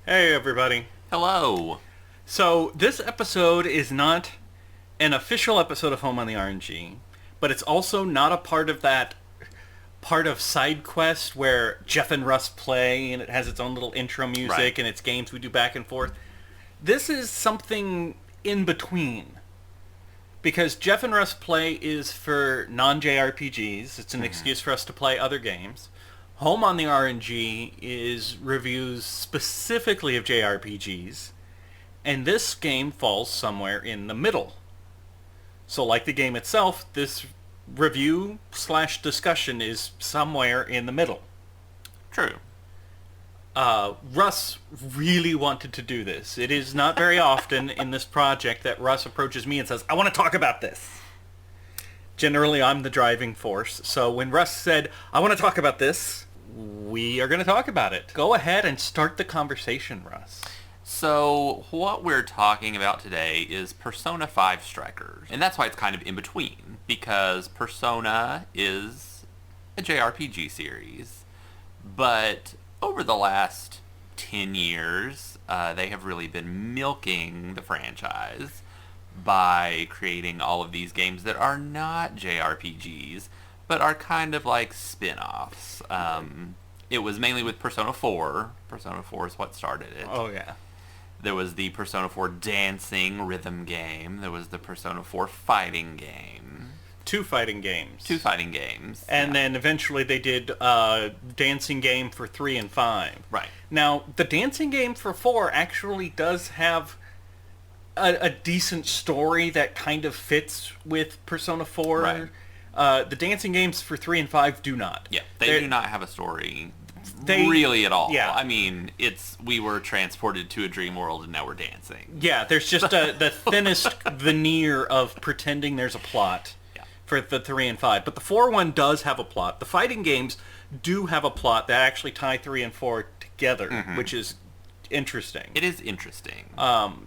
Hey, everybody. Hello. So, this episode is not an official episode of Home on the RNG, but it's also not a part of that part of Side Quest where Jeff and Russ play and it has its own little intro music Right. and it's games we do back and forth. This is something in between. Because Jeff and Russ Play is for non-jRPGs. It's an excuse for us to play other games. Home on the RNG is reviews specifically of JRPGs. And this game falls somewhere in the middle. So like the game itself, this review slash discussion is somewhere in the middle. True. Russ really wanted to do this. It is not very often in this project that Russ approaches me and says, I want to talk about this. Generally, I'm the driving force. So when Russ said, I want to talk about this, we are going to talk about it. Go ahead and start the conversation, Russ. So, what we're talking about today is Persona 5 Strikers. And that's why it's kind of in between, because Persona is a JRPG series. But over the last 10 years, they have really been milking the franchise by creating all of these games that are not JRPGs, but are kind of like spin-offs. It was mainly with Persona 4. Persona 4 is what started it. Oh, yeah. There was the Persona 4 dancing rhythm game. There was the Persona 4 fighting game. Two fighting games. And then eventually they did a dancing game for 3 and 5. Right. Now, the dancing game for 4 actually does have a decent story that kind of fits with Persona 4. Right. The dancing games for 3 and 5 do not. Yeah, they do not have a story They- really at all. yeah. I mean, we were transported to a dream world and now we're dancing. Yeah, there's just the thinnest veneer of pretending there's a plot Yeah. for the 3 and 5. But the 4 one does have a plot. The fighting games do have a plot that actually tie 3 and 4 together, which is interesting. It is interesting.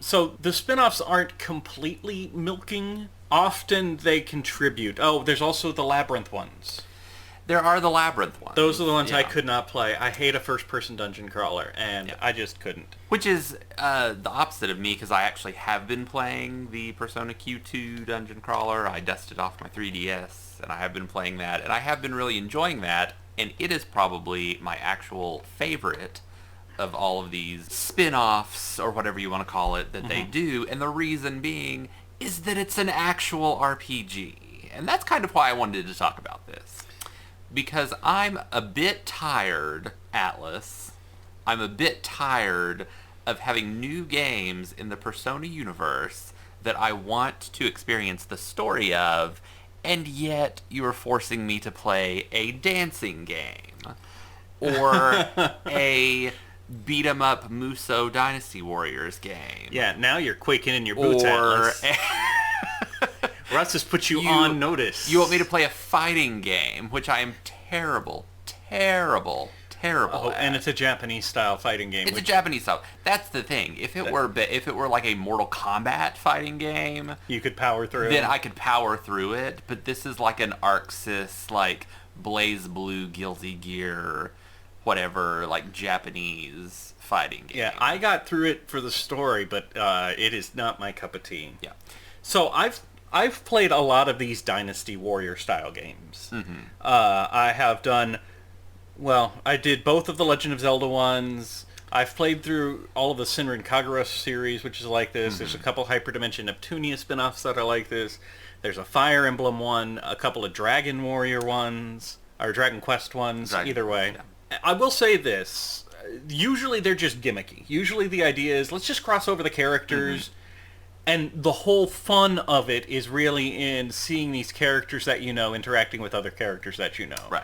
So the spin-offs aren't completely milking. Often they contribute. Oh, there's also the Labyrinth ones. There are the Labyrinth ones. Those are the ones I Yeah. could not play. I hate a first-person dungeon crawler, and Yeah. I just couldn't. Which is the opposite of me, because I actually have been playing the Persona Q2 dungeon crawler. I dusted off my 3DS, and I have been playing that, and I have been really enjoying that, and it is probably my actual favorite of all of these spin-offs, or whatever you want to call it, that they do, and the reason being is that it's an actual RPG. And that's kind of why I wanted to talk about this. Because I'm a bit tired, Atlas. I'm a bit tired of having new games in the Persona universe that I want to experience the story of, and yet you're forcing me to play a dancing game. Or a beat-em-up Muso Dynasty Warriors game. Yeah, now you're quaking in your boots, Or Atlas. Russ has put you on notice. you want me to play a fighting game, which I am terrible Oh, at. and it's a Japanese-style fighting game. It's a Japanese style. That's the thing. If it were like a Mortal Kombat fighting game, you could power through. then I could power through it. But this is like an ArcSys, like Blaze Blue, Guilty Gear, whatever, like Japanese fighting game. Yeah, I got through it for the story, but it is not my cup of tea. Yeah. So I've played a lot of these Dynasty Warrior style games. I have done, well, I did both of the Legend of Zelda ones. I've played through all of the Senran Kagura series, which is like this. There's a couple Hyperdimension Neptunia spin-offs that are like this. There's a Fire Emblem one, a couple of Dragon Warrior ones, or Dragon Quest ones, either way. Yeah. I will say this. Usually they're just gimmicky. Usually the idea is, let's just cross over the characters. And the whole fun of it is really in seeing these characters that you know interacting with other characters that you know. Right.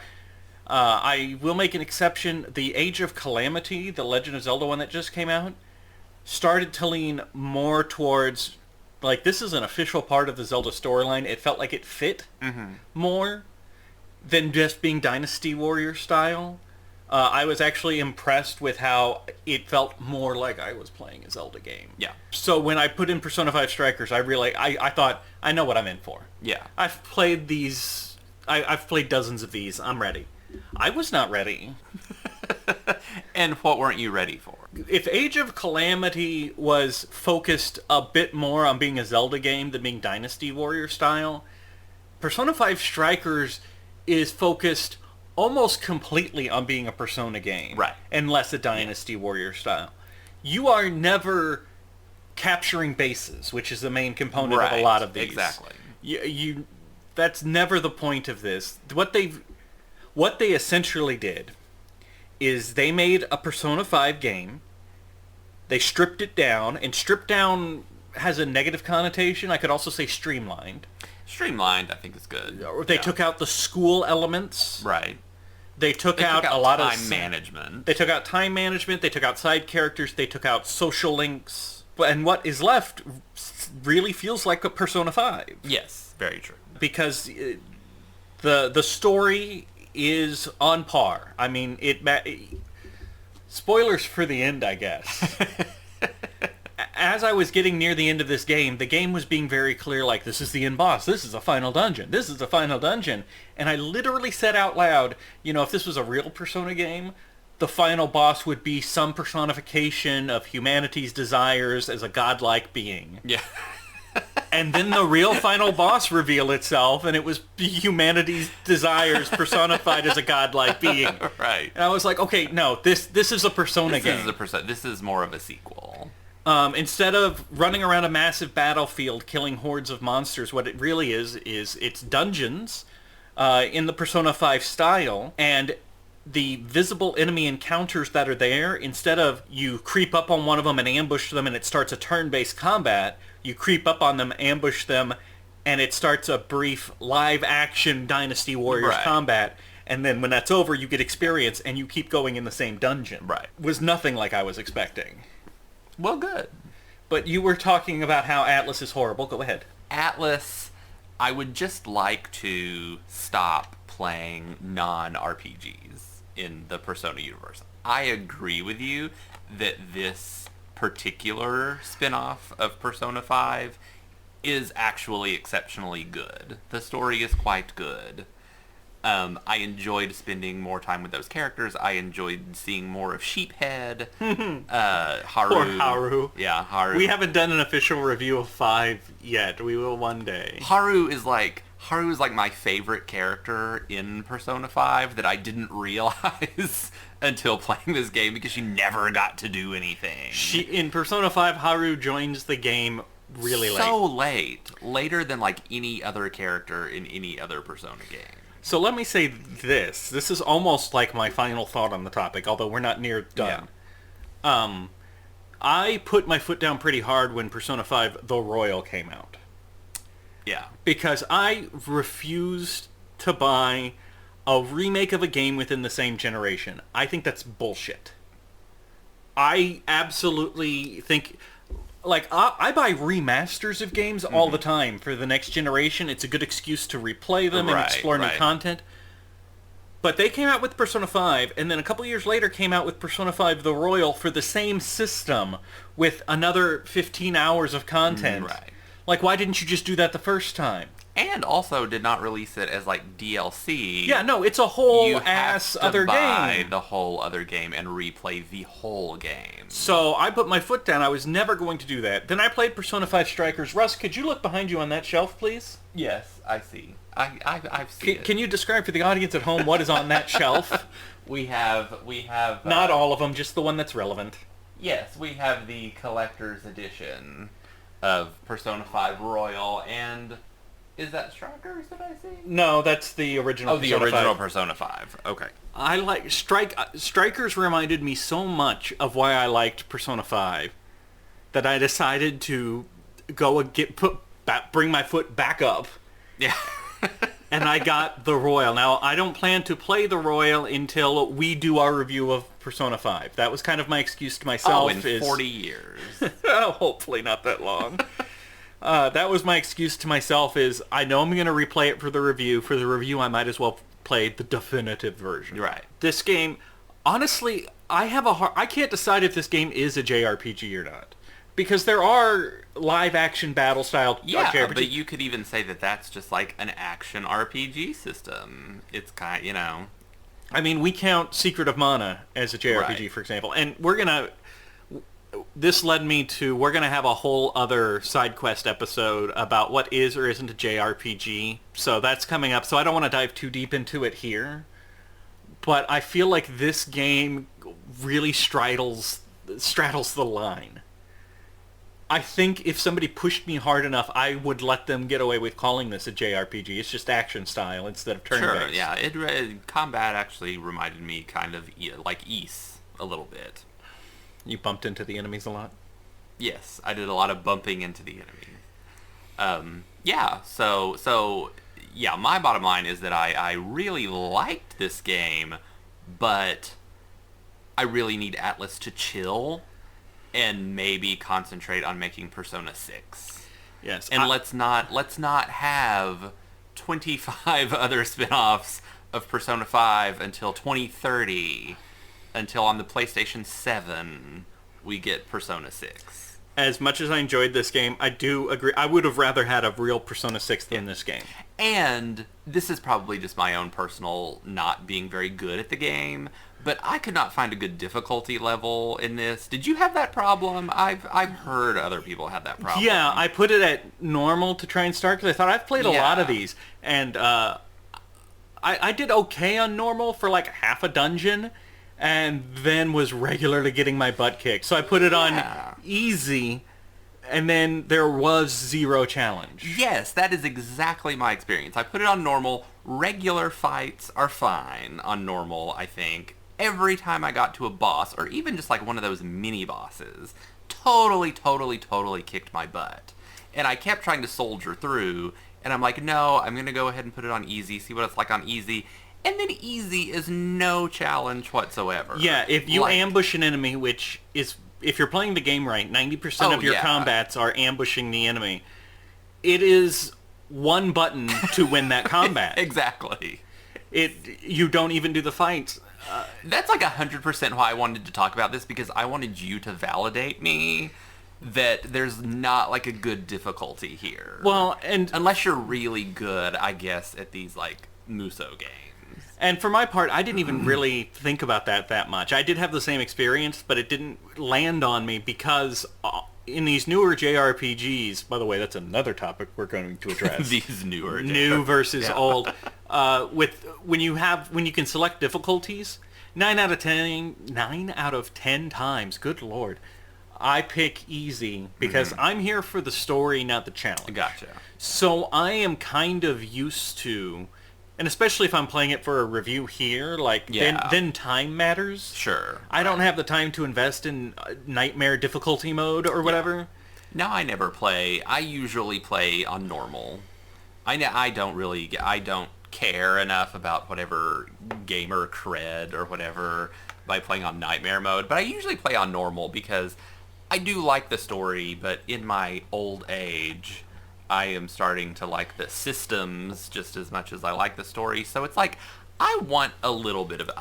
I will make an exception. The Age of Calamity, the Legend of Zelda one that just came out, started to lean more towards, like, this is an official part of the Zelda storyline. It felt like it fit more than just being Dynasty Warrior style. I was actually impressed with how it felt more like I was playing a Zelda game. Yeah. So when I put in Persona 5 Strikers, I thought, I know what I'm in for. Yeah. I've played these, I've played dozens of these. I'm ready. I was not ready. And what weren't you ready for? If Age of Calamity was focused a bit more on being a Zelda game than being Dynasty Warrior style, Persona 5 Strikers is focused almost completely on being a Persona game. Right. And less a Dynasty Warrior style. You are never capturing bases, which is the main component of a lot of these. Exactly. You that's never the point of this. What they essentially did is they made a Persona 5 game. They stripped it down, and stripped down has a negative connotation. I could also say streamlined. Streamlined, I think, is good. They took out the school elements. Right. They took out a lot of time management. They took out time management. They took out side characters. They took out social links. And what is left really feels like a Persona 5. Yes, very true. Because the story is on par. I mean, spoilers for the end, I guess. As I was getting near the end of this game, the game was being very clear, like, this is the end boss, this is the final dungeon, this is the final dungeon. And I literally said out loud, if this was a real Persona game, the final boss would be some personification of humanity's desires as a godlike being. Yeah. And then the real final boss revealed itself, and it was humanity's desires personified as a godlike being. Right. And I was like, okay, no, this is a Persona game. This is more of a sequel. Instead of running around a massive battlefield killing hordes of monsters, what it really is it's dungeons in the Persona 5 style, and the visible enemy encounters that are there, instead of you creep up on one of them and ambush them and it starts a turn-based combat, you creep up on them, ambush them, and it starts a brief live-action Dynasty Warriors combat, and then when that's over, you get experience and you keep going in the same dungeon. Right. It was nothing like I was expecting. Well, good. But you were talking about how Atlas is horrible. Go ahead. Atlas, I would just like to stop playing non-RPGs in the Persona universe. I agree with you that this particular spin-off of Persona 5 is actually exceptionally good. The story is quite good. I enjoyed spending more time with those characters. I enjoyed seeing more of Sheephead. Haru. Poor Haru. Yeah, Haru. We haven't done an official review of 5 yet. We will one day. Haru is like my favorite character in Persona 5 that I didn't realize until playing this game, because she never got to do anything. In Persona 5, Haru joins the game really late. So late. Later than like any other character in any other Persona game. So let me say this. This is almost like my final thought on the topic, although we're not near done. Yeah. I put my foot down pretty hard when Persona 5 The Royal came out. Yeah. Because I refused to buy a remake of a game within the same generation. I think that's bullshit. I absolutely think... Like, I buy remasters of games all the time for the next generation. It's a good excuse to replay them and explore new content. But they came out with Persona 5, and then a couple years later came out with Persona 5 The Royal for the same system with another 15 hours of content. Right. Like, why didn't you just do that the first time? And also did not release it as, like, DLC. Yeah, no, it's a whole you ass have to other buy game. the whole other game and replay the whole game. So I put my foot down. I was never going to do that. Then I played Persona 5 Strikers. Russ, could you look behind you on that shelf, please? Yes, I see. I've seen it. Can you describe for the audience at home what is on that shelf? We have... Not all of them, just the one that's relevant. Yes, we have the collector's edition of Persona 5 Royal, and... Is that Strikers that I see? No, that's the original. Oh, the original Persona 5. Okay. I like Strikers reminded me so much of why I liked Persona 5 that I decided to go and bring my foot back up. Yeah. And I got the Royal. Now, I don't plan to play the Royal until we do our review of Persona 5. That was kind of my excuse to myself. In 40 years. Oh, hopefully not that long. That was my excuse to myself is, I know I'm going to replay it for the review. For the review, I might as well play the definitive version. Right. This game, honestly, I can't decide if this game is a JRPG or not. Because there are live-action battle-style JRPGs. Yeah, but you could even say that that's just like an action RPG system. It's kind of, I mean, we count Secret of Mana as a JRPG, Right. for example, and this led me to, we're going to have a whole other side quest episode about what is or isn't a JRPG. So that's coming up. So I don't want to dive too deep into it here. But I feel like this game really straddles the line. I think if somebody pushed me hard enough, I would let them get away with calling this a JRPG. It's just action style instead of turn-based. Sure, yeah. Combat actually reminded me kind of like Ys a little bit. You bumped into the enemies a lot? Yes, I did a lot of bumping into the enemy. Yeah, my bottom line is that I really liked this game, but I really need Atlas to chill and maybe concentrate on making Persona 6. Yes. And let's not have 25 other spin-offs of Persona 5 until 2030, until on the PlayStation 7 we get Persona 6. As much as I enjoyed this game, I do agree. I would have rather had a real Persona 6 than this game. And this is probably just my own personal not being very good at the game, but I could not find a good difficulty level in this. Did you have that problem? I've heard other people have that problem. Yeah, I put it at normal to try and start because I thought I've played a lot of these, and I did okay on normal for like half a dungeon, and then was regularly getting my butt kicked. So I put it on easy, and then there was zero challenge. Yes, that is exactly my experience. I put it on normal. Regular fights are fine on normal, I think. Every time I got to a boss, or even just like one of those mini bosses, totally kicked my butt. And I kept trying to soldier through, and I'm like, no, I'm going to go ahead and put it on easy, see what it's like on easy. And then easy is no challenge whatsoever. Yeah, if you ambush an enemy, which is, if you're playing the game right, 90% of your combats are ambushing the enemy. It is one button to win that combat. Exactly. You don't even do the fights. That's like 100% why I wanted to talk about this, because I wanted you to validate me that there's not like a good difficulty here. Well, and unless you're really good, I guess, at these like Muso games. And for my part, I didn't even really think about that much. I did have the same experience, but it didn't land on me because in these newer JRPGs, by the way, that's another topic we're going to address. These newer new versus old. When you can select difficulties, 9 out of 10 times, good lord, I pick easy because I'm here for the story, not the challenge. Gotcha. So I am kind of used to, and especially if I'm playing it for a review here, then time matters. Sure. I don't have the time to invest in nightmare difficulty mode or whatever. Now I never play. I usually play on normal. I don't care enough about whatever gamer cred or whatever by playing on nightmare mode, but I usually play on normal because I do like the story, but in my old age, I am starting to like the systems just as much as I like the story. So it's like, I want a little bit of a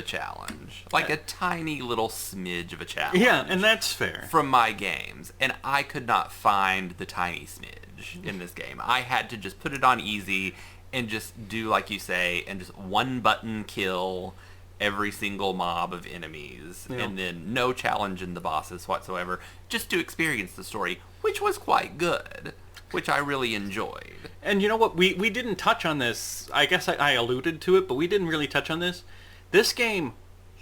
challenge. Like a tiny little smidge of a challenge. Yeah, and that's fair. From my games. And I could not find the tiny smidge in this game. I had to just put it on easy and just do like you say, and just one button kill every single mob of enemies, and then no challenge in the bosses whatsoever, just to experience the story, which was quite good, which I really enjoyed. And you know what? We didn't touch on this. I guess I alluded to it, but we didn't really touch on this. This game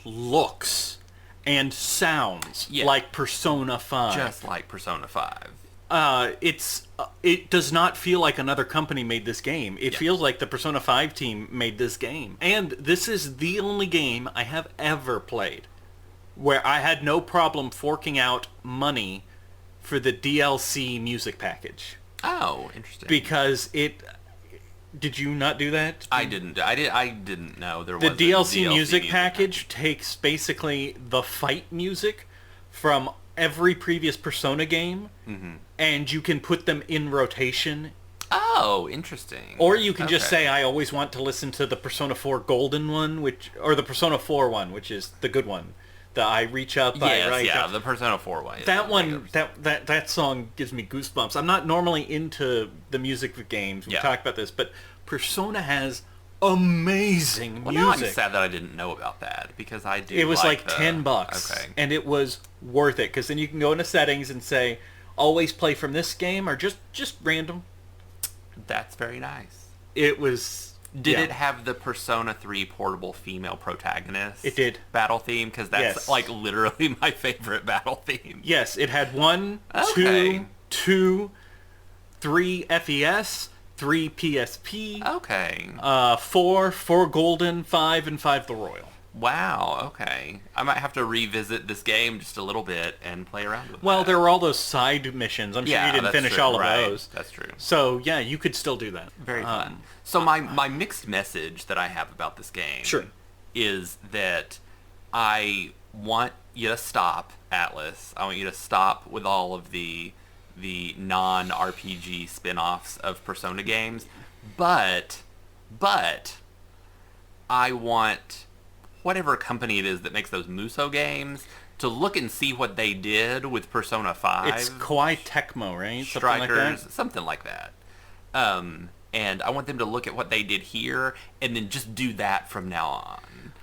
looks and sounds like Persona 5. Just like Persona 5. It does not feel like another company made this game. It feels like the Persona 5 team made this game. And this is the only game I have ever played where I had no problem forking out money for the DLC music package. Oh, interesting. Because did you not do that? I didn't know there was the a DLC music package takes basically the fight music from every previous Persona game, and you can put them in rotation. Oh, interesting. Or you can just say, I always want to listen to the Persona 4 Golden one, or the Persona 4 one, which is the good one. The I reach up, I write up. The Persona 4 one. That one, that song gives me goosebumps. I'm not normally into the music of games. We talked about this, but Persona has amazing Well, now I'm music. sad that I didn't know about that, because I do. It was like the, $10, Okay. and it was worth it because then you can go into settings and say, always play from this game or just random. That's very nice. It was. Did yeah. it have the Persona 3 portable female protagonist? It did. Battle theme? Because that's Yes. like literally my favorite battle theme. Yes, it had 1, Okay. 2, 3 FES, 3 PSP, Okay. 4 Golden, 5, and 5 the Royal. Wow, okay. I might have to revisit this game just a little bit and play around with Well, that. there were all those side missions. I'm sure you didn't that's finish true. all of Right. those. That's true. So, yeah, you could still do that. Very fun. So my mixed message that I have about this game Sure. is that I want you to stop, Atlas. I want you to stop with all of the non-RPG spin-offs of Persona games. But I want whatever company it is that makes those Muso games to look and see what they did with Persona 5. It's Koei Tecmo, right? Strikers, something like that. And I want them to look at what they did here and then just do that from now on.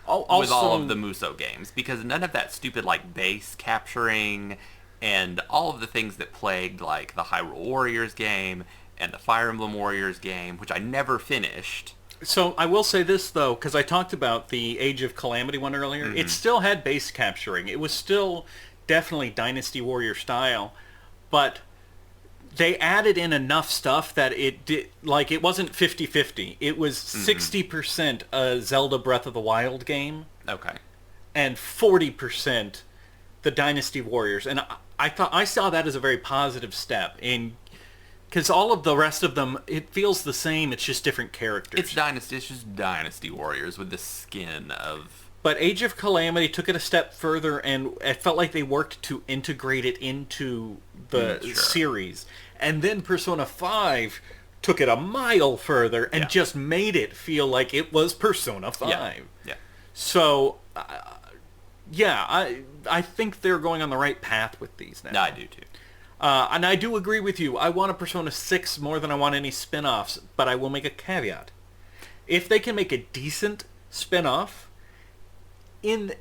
Also, with all of the Muso games, because none of that stupid like base capturing and all of the things that plagued like the Hyrule Warriors game and the Fire Emblem Warriors game, which I never finished. So I will say this, though, because I talked about the Age of Calamity one earlier. Mm-hmm. It still had base capturing. It was still definitely Dynasty Warrior style, but they added in enough stuff that it did, like, it wasn't 50-50. It was 60% a Zelda Breath of the Wild game Okay. and 40% the Dynasty Warriors. And I saw that as a very positive step in. Because all of the rest of them, it feels the same. It's just different characters. It's just Dynasty Warriors with the skin of... But Age of Calamity took it a step further, and it felt like they worked to integrate it into the Sure. series. And then Persona 5 took it a mile further and Yeah. just made it feel like it was Persona 5. Yeah. So, I think they're going on the right path with these now. No, I do too. And I do agree with you. I want a Persona 6 more than I want any spin-offs, but I will make a caveat. If they can make a decent spin-off in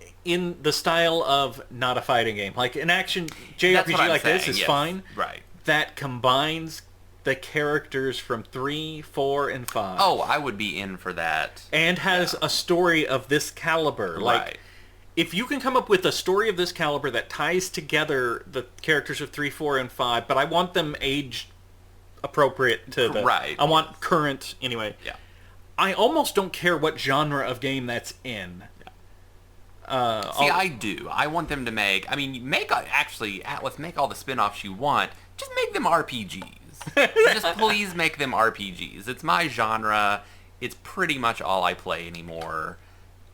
the style of not a fighting game, like an action That's JRPG what I'm like this saying, is yes. fine, Right. that combines the characters from 3, 4, and 5. Oh, I would be in for that. And has a story of this caliber. Like, Right. if you can come up with a story of this caliber that ties together the characters of 3, 4, and 5, but I want them age appropriate to the... Right. I want current, anyway. Yeah. I almost don't care what genre of game that's in. See, I do. I want them to make... I mean, actually, Atlas, make all the spin-offs you want. Just make them RPGs. Just please make them RPGs. It's my genre. It's pretty much all I play anymore.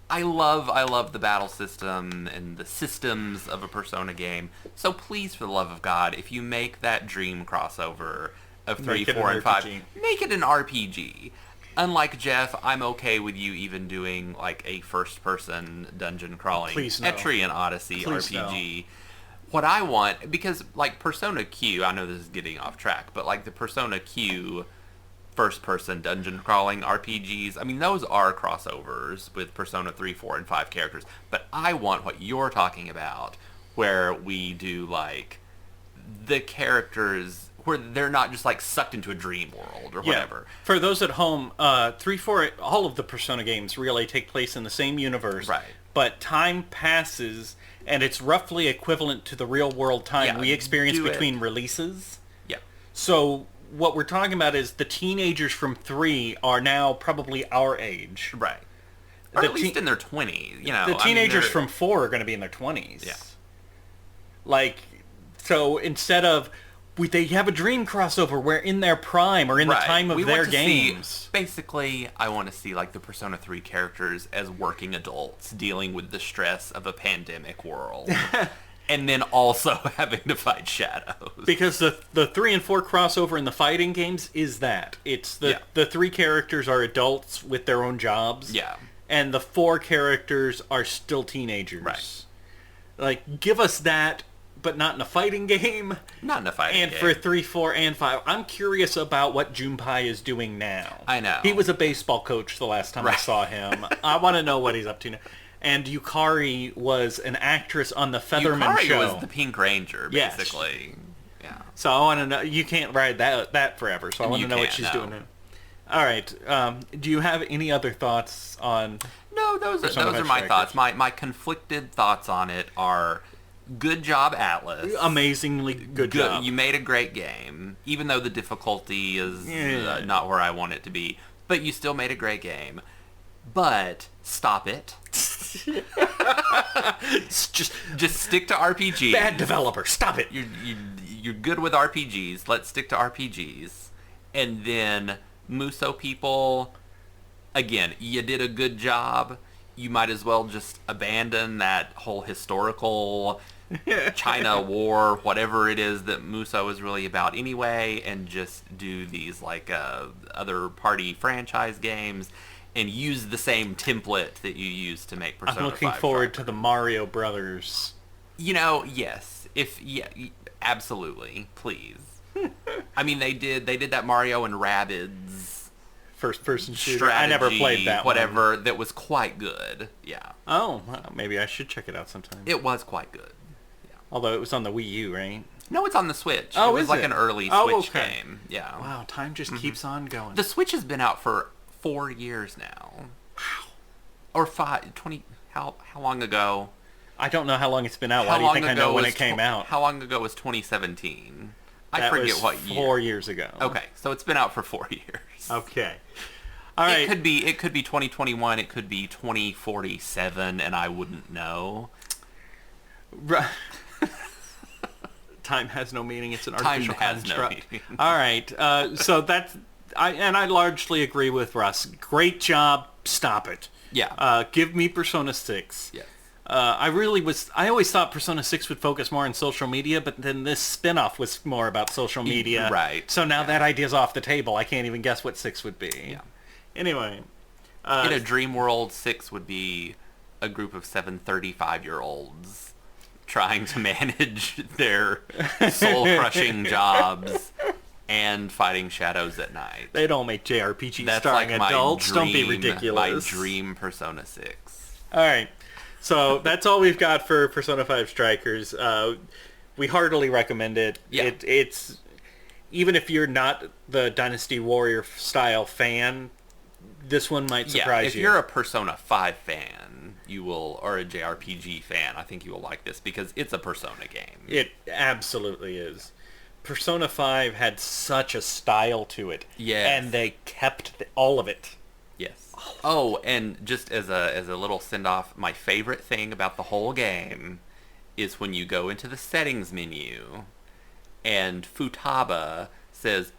I love the battle system and the systems of a Persona game. So please, for the love of God, if you make that dream crossover of 3, Make it 4, an and 5, RPG. make it an RPG. Unlike Jeff, I'm okay with you even doing like a first-person dungeon crawling Please no. Etrian Odyssey Please RPG. What I want, because like Persona Q, I know this is getting off track, but like the Persona Q first-person dungeon crawling RPGs, I mean, those are crossovers with Persona 3, 4, and 5 characters. But I want what you're talking about, where we do like the characters where they're not just like sucked into a dream world or whatever. For those at home, 3, 4, all of the Persona games really take place in the same universe. Right. But time passes, and it's roughly equivalent to the real-world time Yeah, we experience do it. between releases. Yeah. So what we're talking about is the teenagers from 3 are now probably our age. Right. Or The at least in their 20s, you know. The I mean, teenagers they're- from 4 are going to be in their 20s. Yeah. Like, so instead of... they have a dream crossover where in their prime or in the Right. time of We their want to see- games. basically, I want to see like the Persona 3 characters as working adults dealing with the stress of a pandemic world. And then also having to fight shadows. Because the 3 and 4 crossover in the fighting games is that. It's Yeah. the 3 characters are adults with their own jobs. Yeah. And the 4 characters are still teenagers. Right. Like, give us that but not in a fighting game. Not in a fighting And game. for 3, 4, and 5, I'm curious about what Junpei is doing now. I know. He was a baseball coach the last time I saw him. I want to know what he's up to now. And Yukari was an actress on the Featherman Yukari show. was the Pink Ranger, Yes. basically. Yeah. So I want to know. You can't ride that forever. So I want to know what she's doing now. All right. Do you have any other thoughts on? No, those are my thoughts. My conflicted thoughts on it are: good job, Atlas. Amazingly good job. You made a great game, even though the difficulty is not where I want it to be. But you still made a great game. But stop it. just stick to RPG. Bad developer, stop it. You're good with RPGs. Let's stick to RPGs. And then Muso people, again, you did a good job. You might as well just abandon that whole historical China war, whatever it is that Muso is really about anyway, and just do these like other party franchise games and use the same template that you used to make Persona 5. I'm looking forward to the Mario Brothers. Yes. Absolutely, please. I mean, they did that Mario and Rabbids first-person shooter. strategy, I never played that whatever, that was quite good. Yeah. Oh, well, maybe I should check it out sometime. It was quite good. Yeah. Although it was on the Wii U, right? No, it's on the Switch. Oh, it was is like it? an early Oh, Switch okay. game. Yeah. Wow, time just keeps on going. The Switch has been out for 4 years now. Wow. Or 20. How long ago? I don't know how long it's been out. Why do you think I know when it came out? How long ago was 2017? I That forget was what year. 4 years ago. Okay, so it's been out for 4 years. Okay. All right. It could be 2021. It could be 2047, and I wouldn't know. Time has no meaning. It's an Time artificial has no construct. meaning. All right. So that's I largely agree with Russ. Great job. Stop it. Yeah. Give me Persona 6. Yes. I always thought Persona 6 would focus more on social media, but then this spin-off was more about social media. Right. So now that idea's off the table. I can't even guess what 6 would be. Yeah. Anyway. In a dream world, 6 would be a group of 35-year-olds trying to manage their soul-crushing jobs and fighting shadows at night. They don't make JRPGs That's starring like my adults. dream, Don't be ridiculous. My dream Persona 6. All right. So that's all we've got for Persona 5 Strikers. We heartily recommend it. Yeah. It's even if you're not the Dynasty Warrior style fan, this one might surprise if you. you're a Persona 5 fan, you will, or a JRPG fan, I think you will like this because it's a Persona game. It absolutely is. Persona 5 had such a style to it. Yes. And they kept all of it. Yes. Oh, and just as a little send-off, my favorite thing about the whole game is when you go into the settings menu and Futaba says,